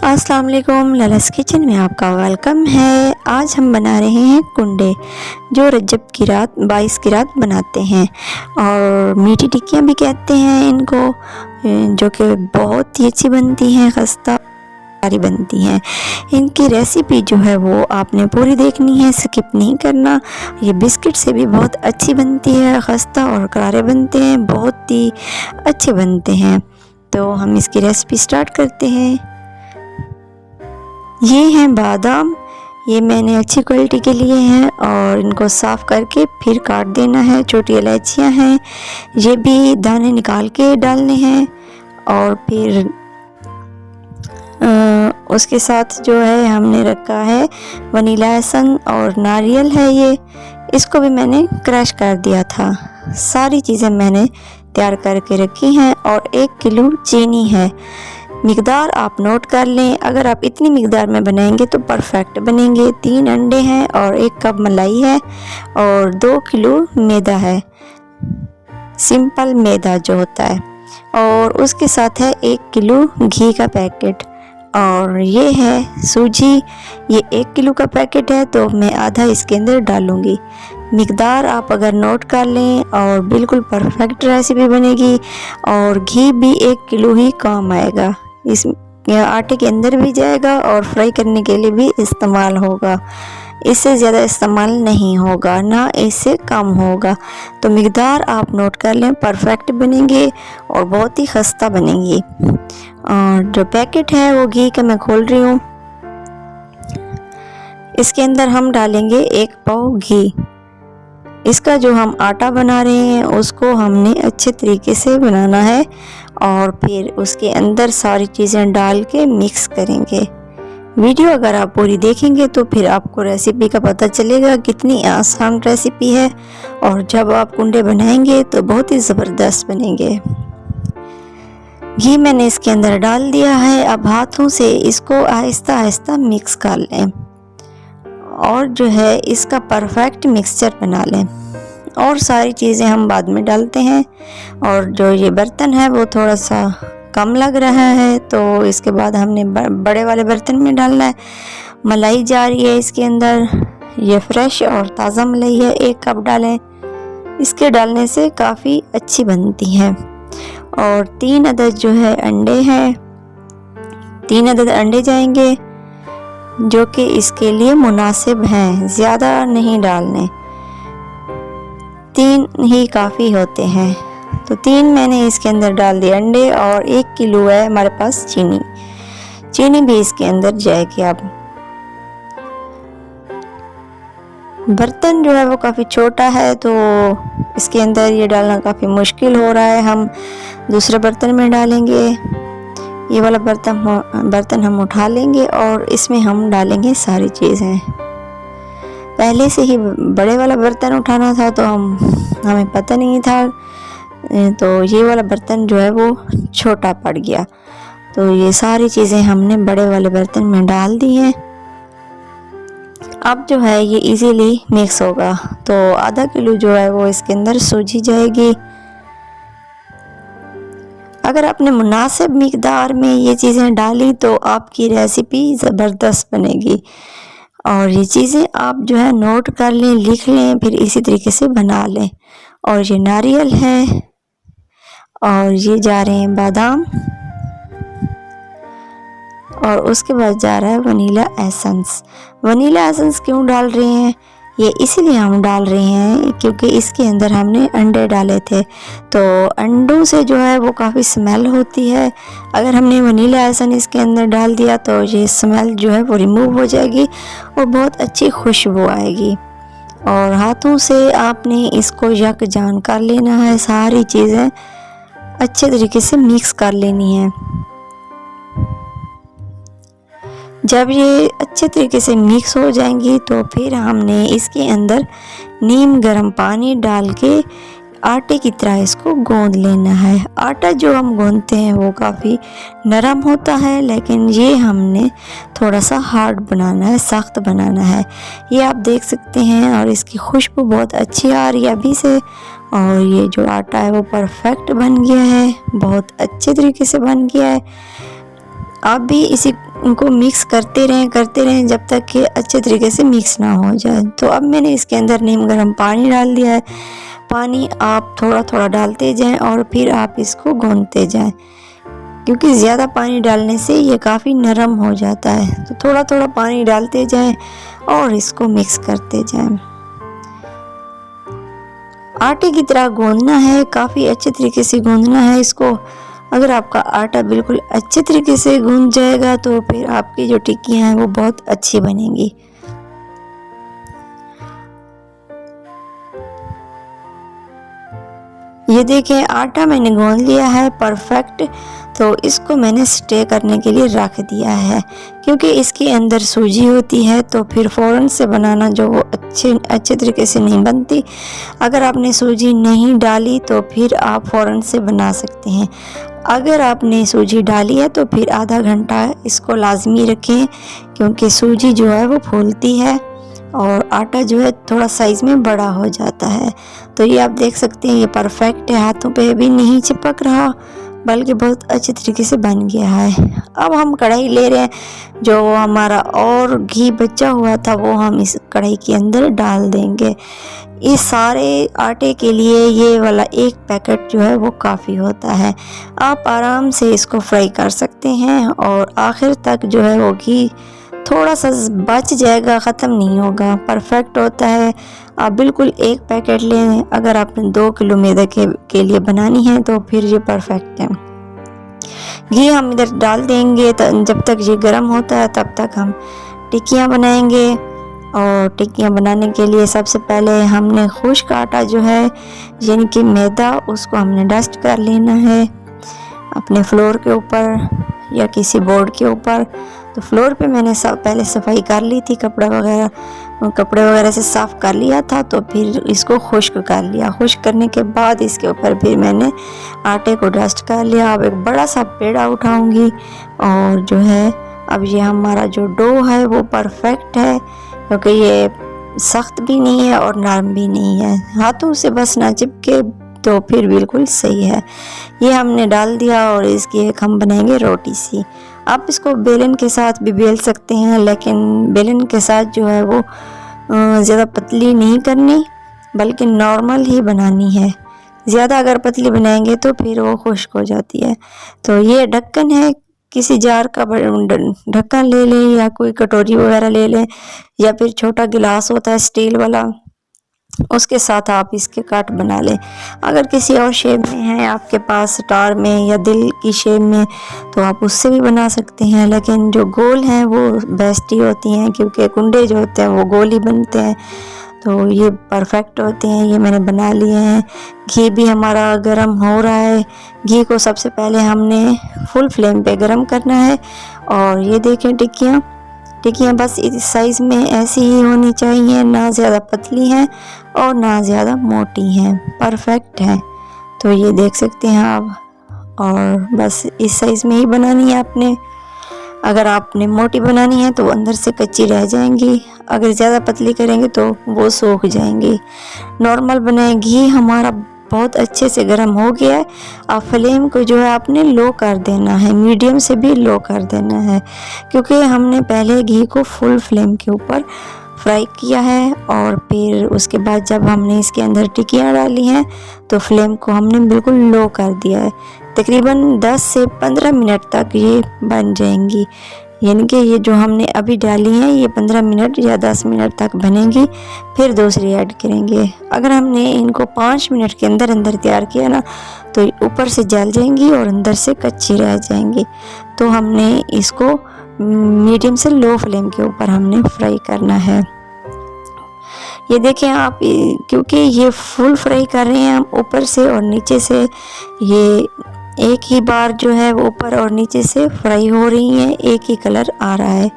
अस्सलाम वालेकुम, ललस किचन में आपका वेलकम है। आज हम बना रहे हैं कुंडे, जो रजब की रात 22 की रात बनाते हैं और मीठी टिक्कियाँ भी कहते हैं इनको, जो कि बहुत ही अच्छी बनती हैं, खस्ता सारी बनती हैं। इनकी रेसिपी जो है वो आपने पूरी देखनी है, स्किप नहीं करना। ये बिस्किट से भी बहुत अच्छी बनती है, खस्ता और करारे बनते हैं, बहुत ही अच्छे बनते हैं। तो हम इसकी रेसिपी स्टार्ट करते हैं। ये हैं बादाम, ये मैंने अच्छी क्वालिटी के लिए हैं और इनको साफ़ करके फिर काट देना है। छोटी इलायचियाँ हैं, ये भी दाने निकाल के डालने हैं। और फिर उसके साथ जो है हमने रखा है वनीला एसेंस और नारियल है, ये इसको भी मैंने क्रश कर दिया था। सारी चीज़ें मैंने तैयार करके रखी हैं और 1 किलो चीनी है। मिकदार आप नोट कर लें, अगर आप इतनी मिकदार में बनाएंगे तो परफेक्ट बनेंगे। 3 अंडे हैं और 1 कप मलाई है और 2 किलो मैदा है, सिंपल मैदा जो होता है। और उसके साथ है 1 किलो घी का पैकेट और ये है सूजी। ये 1 किलो का पैकेट है तो मैं आधा इसके अंदर डालूँगी। मिकदार आप अगर नोट कर लें और बिल्कुल परफेक्ट रेसिपी बनेगी। और घी भी 1 किलो ही काम आएगा, इस आटे के अंदर भी जाएगा और फ्राई करने के लिए भी इस्तेमाल होगा। इससे ज़्यादा इस्तेमाल नहीं होगा, ना इससे कम होगा। तो मिकदार आप नोट कर लें, परफेक्ट बनेंगे और बहुत ही खस्ता बनेंगी। और जो पैकेट है वो घी का मैं खोल रही हूँ। इसके अंदर हम डालेंगे 1 पाव घी। इसका जो हम आटा बना रहे हैं उसको हमने अच्छे तरीके से बनाना है और फिर उसके अंदर सारी चीज़ें डाल के मिक्स करेंगे। वीडियो अगर आप पूरी देखेंगे तो फिर आपको रेसिपी का पता चलेगा कितनी आसान रेसिपी है। और जब आप कुंडे बनाएंगे तो बहुत ही ज़बरदस्त बनेंगे। घी मैंने इसके अंदर डाल दिया है। अब हाथों से इसको आहिस्ता आहिस्ता मिक्स कर लें और जो है इसका परफेक्ट मिक्सचर बना लें। और सारी चीज़ें हम बाद में डालते हैं। और जो ये बर्तन है वो थोड़ा सा कम लग रहा है तो इसके बाद हमने बड़े वाले बर्तन में डालना है। मलाई जा रही है इसके अंदर, ये फ्रेश और ताज़ा मलाई है, 1 कप डालें। इसके डालने से काफ़ी अच्छी बनती है। और 3 अदद जो है अंडे हैं, 3 अदद अंडे जाएंगे जो कि इसके लिए मुनासिब हैं, ज़्यादा नहीं डालने, 3 ही काफ़ी होते हैं। तो 3 मैंने इसके अंदर डाल दिए अंडे। और 1 किलो है हमारे पास चीनी, चीनी भी इसके अंदर जाएगी। अब बर्तन जो है वो काफ़ी छोटा है तो इसके अंदर ये डालना काफ़ी मुश्किल हो रहा है। हम दूसरे बर्तन में डालेंगे। ये वाला बर्तन हम उठा लेंगे और इसमें हम डालेंगे सारी चीज़ें। पहले से ही बड़े वाला बर्तन उठाना था तो हमें पता नहीं था, तो ये वाला बर्तन जो है वो छोटा पड़ गया। तो ये सारी चीज़ें हमने बड़े वाले बर्तन में डाल दी हैं। अब जो है ये इजीली मिक्स होगा। तो आधा किलो जो है वो इसके अंदर सूजी जाएगी। अगर आपने मुनासिब मिकदार में ये चीज़ें डाली तो आपकी रेसिपी ज़बरदस्त बनेगी। और ये चीज़ें आप जो है नोट कर लें, लिख लें, फिर इसी तरीके से बना लें। और ये नारियल है और ये जा रहे हैं बादाम और उसके बाद जा रहा है वनीला एसेंस। वनीला एसेंस क्यों डाल रहे हैं? ये इसीलिए हम डाल रहे हैं क्योंकि इसके अंदर हमने अंडे डाले थे, तो अंडों से जो है वो काफ़ी स्मेल होती है। अगर हमने वनीला एसेंस इसके अंदर डाल दिया तो ये स्मेल जो है वो रिमूव हो जाएगी और बहुत अच्छी खुशबू आएगी। और हाथों से आपने इसको यकजान कर लेना है, सारी चीज़ें अच्छे तरीके से मिक्स कर लेनी है। जब ये अच्छे तरीके से मिक्स हो जाएंगी तो फिर हमने इसके अंदर नीम गर्म पानी डाल के आटे की तरह इसको गूंद लेना है। आटा जो हम गूंदते हैं वो काफ़ी नरम होता है, लेकिन ये हमने थोड़ा सा हार्ड बनाना है, सख्त बनाना है। ये आप देख सकते हैं और इसकी खुशबू बहुत अच्छी आ रही है अभी से। और ये जो आटा है वो परफेक्ट बन गया है, बहुत अच्छे तरीके से बन गया है। आप भी इसी को मिक्स करते रहें जब तक कि अच्छे तरीके से मिक्स ना हो जाए। तो अब मैंने इसके अंदर नीम गर्म पानी डाल दिया है। पानी आप थोड़ा थोड़ा डालते जाएं और फिर आप इसको गूंथते जाएं, क्योंकि ज़्यादा पानी डालने से ये काफ़ी नरम हो जाता है। तो थोड़ा थोड़ा पानी डालते जाएं और इसको मिक्स करते जाएं। आटे की तरह गूंदना है, काफ़ी अच्छे तरीके से गूंदना है इसको। अगर आपका आटा बिल्कुल अच्छे तरीके से गूंद जाएगा तो फिर आपकी जो टिक्कियाँ हैं वो बहुत अच्छी बनेंगी। ये देखें, आटा मैंने गूंद लिया है परफेक्ट। तो इसको मैंने स्टे करने के लिए रख दिया है, क्योंकि इसके अंदर सूजी होती है तो फिर फ़ौरन से बनाना जो वो अच्छे तरीके से नहीं बनती। अगर आपने सूजी नहीं डाली तो फिर आप फ़ौरन से बना सकते हैं। अगर आपने सूजी डाली है तो फिर आधा घंटा इसको लाजमी रखें, क्योंकि सूजी जो है वो फूलती है और आटा जो है थोड़ा साइज़ में बड़ा हो जाता है। तो ये आप देख सकते हैं, ये परफेक्ट है, हाथों पे भी नहीं चिपक रहा बल्कि बहुत अच्छे तरीके से बन गया है। अब हम कढ़ाई ले रहे हैं, जो हमारा और घी बचा हुआ था वो हम इस कढ़ाई के अंदर डाल देंगे। इस सारे आटे के लिए ये वाला एक पैकेट जो है वो काफ़ी होता है। आप आराम से इसको फ्राई कर सकते हैं और आखिर तक जो है वो घी थोड़ा सा बच जाएगा, ख़त्म नहीं होगा, परफेक्ट होता है। आप बिल्कुल एक पैकेट लें। अगर आपने 2 किलो मैदे के लिए बनानी है तो फिर ये परफेक्ट है। घी हम इधर डाल देंगे, तो जब तक ये गर्म होता है तब तक हम टिक्कियाँ बनाएंगे। और टिक्कियाँ बनाने के लिए सबसे पहले हमने खुश्क आटा जो है यानी कि मैदा, उसको हमने डस्ट कर लेना है अपने फ्लोर के ऊपर या किसी बोर्ड के ऊपर। तो फ्लोर पे मैंने पहले सफाई कर ली थी, कपड़े वगैरह से साफ़ कर लिया था। तो फिर इसको खुश्क कर लिया। खुश्क करने के बाद इसके ऊपर फिर मैंने आटे को डस्ट कर लिया। अब एक बड़ा सा पेड़ा उठाऊंगी और जो है अब ये हमारा जो डो है वो परफेक्ट है, क्योंकि ये सख्त भी नहीं है और नरम भी नहीं है, हाथों से बस ना चिपके, तो फिर बिल्कुल सही है। ये हमने डाल दिया और इसकी एक हम बनाएंगे रोटी सी। आप इसको बेलन के साथ भी बेल सकते हैं, लेकिन बेलन के साथ जो है वो ज़्यादा पतली नहीं करनी बल्कि नॉर्मल ही बनानी है। ज़्यादा अगर पतली बनाएंगे तो फिर वो खुश्क हो जाती है। तो ये ढक्कन है, किसी जार का ढक्कन ले लें या कोई कटोरी वगैरह ले लें या फिर छोटा गिलास होता है स्टील वाला, उसके साथ आप इसके कट बना लें। अगर किसी और शेप में है आपके पास, स्टार में या दिल की शेप में, तो आप उससे भी बना सकते हैं, लेकिन जो गोल हैं वो बेस्ट ही होती हैं, क्योंकि कुंडे जो होते हैं वो गोल ही बनते हैं। तो ये परफेक्ट होते हैं। ये मैंने बना लिए हैं। घी भी हमारा गरम हो रहा है। घी को सबसे पहले हमने फुल फ्लेम पे गरम करना है। और ये देखें, टिक्कियाँ बस इस साइज़ में ऐसी ही होनी चाहिए, ना ज़्यादा पतली हैं और ना ज़्यादा मोटी हैं, परफेक्ट है। तो ये देख सकते हैं आप, और बस इस साइज़ में ही बनानी है आपने। अगर आपने मोटी बनानी है तो अंदर से कच्ची रह जाएंगी, अगर ज़्यादा पतली करेंगे तो वो सूख जाएंगी। नॉर्मल बनाए। घी हमारा बहुत अच्छे से गर्म हो गया है। अब फ्लेम को जो है आपने लो कर देना है, मीडियम से भी लो कर देना है, क्योंकि हमने पहले घी को फुल फ्लेम के ऊपर फ्राई किया है और फिर उसके बाद जब हमने इसके अंदर टिक्कियाँ डाली हैं तो फ्लेम को हमने बिल्कुल लो कर दिया है। तकरीबन 10 से 15 मिनट तक ये बन जाएंगी, यानी कि ये जो हमने अभी डाली हैं ये 15 मिनट या 10 मिनट तक बनेंगी, फिर दूसरी ऐड करेंगे। अगर हमने इनको 5 मिनट के अंदर अंदर तैयार किया ना तो ऊपर से जल जाएंगी और अंदर से कच्ची रह जाएंगी। तो हमने इसको मीडियम से लो फ्लेम के ऊपर हमने फ्राई करना है। ये देखें आप, क्योंकि ये फुल फ्राई कर रहे हैं हम ऊपर से और नीचे से, ये एक ही बार जो है वो ऊपर और नीचे से फ्राई हो रही हैं, एक ही कलर आ रहा है।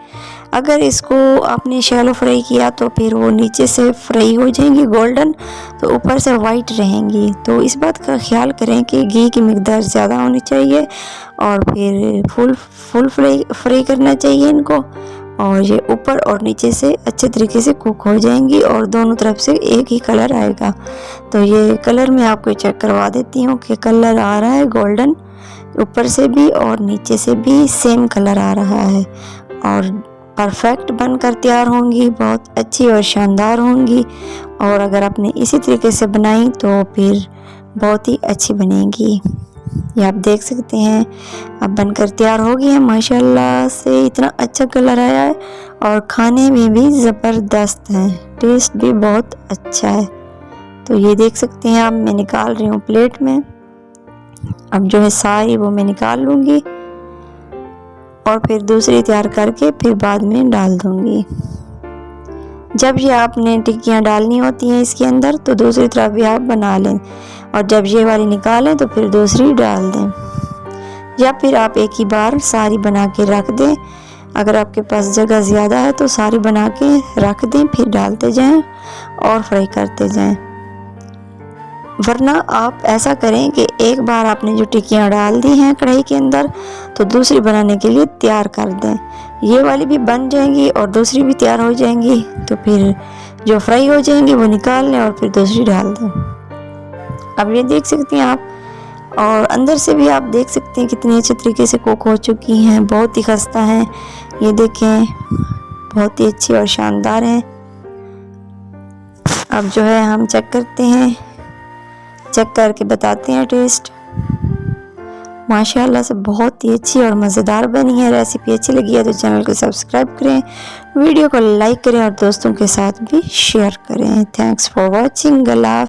अगर इसको आपने शैलो फ्राई किया तो फिर वो नीचे से फ्राई हो जाएंगी गोल्डन, तो ऊपर से वाइट रहेंगी। तो इस बात का ख्याल करें कि घी की मिकदार ज़्यादा होनी चाहिए और फिर फुल फ्राई करना चाहिए इनको, और ये ऊपर और नीचे से अच्छे तरीके से कुक हो जाएंगी और दोनों तरफ से एक ही कलर आएगा। तो ये कलर मैं आपको चेक करवा देती हूँ कि कलर आ रहा है गोल्डन, ऊपर से भी और नीचे से भी सेम कलर आ रहा है और परफेक्ट बनकर तैयार होंगी, बहुत अच्छी और शानदार होंगी। और अगर आपने इसी तरीके से बनाई तो फिर बहुत ही अच्छी बनेगी। ये आप देख सकते हैं अब बनकर तैयार हो गई है। माशाल्लाह से इतना अच्छा कलर आया है और खाने में भी ज़बरदस्त है, टेस्ट भी बहुत अच्छा है। तो ये देख सकते हैं आप, मैं निकाल रही हूँ प्लेट में। अब जो है सारी वो मैं निकाल लूँगी और फिर दूसरी तैयार करके फिर बाद में डाल दूँगी। जब ये आपने टिक्कियाँ डालनी होती हैं इसके अंदर तो दूसरी तरफ भी आप बना लें और जब ये वाली निकालें तो फिर दूसरी डाल दें, या फिर आप एक ही बार सारी बना के रख दें। अगर आपके पास जगह ज़्यादा है तो सारी बना के रख दें, फिर डालते जाएं और फ्राई करते जाएं। वरना आप ऐसा करें कि एक बार आपने जो टिक्कियाँ डाल दी हैं कढ़ाई के अंदर तो दूसरी बनाने के लिए तैयार कर दें। ये वाली भी बन जाएंगी और दूसरी भी तैयार हो जाएंगी, तो फिर जो फ्राई हो जाएंगी वो निकाल लें और फिर दूसरी डाल दें। अब ये देख सकते हैं आप, और अंदर से भी आप देख सकते हैं कितनी अच्छे तरीके से कुक हो चुकी हैं, बहुत ही खस्ता हैं। ये देखें बहुत ही अच्छी और शानदार हैं। अब जो है हम चेक करते हैं, चेक करके बताते हैं टेस्ट। माशाल्लाह से बहुत ही अच्छी और मज़ेदार बनी है। रेसिपी अच्छी लगी है तो चैनल को सब्सक्राइब करें, वीडियो को लाइक करें और दोस्तों के साथ भी शेयर करें। Thanks for watching. अल्लाह।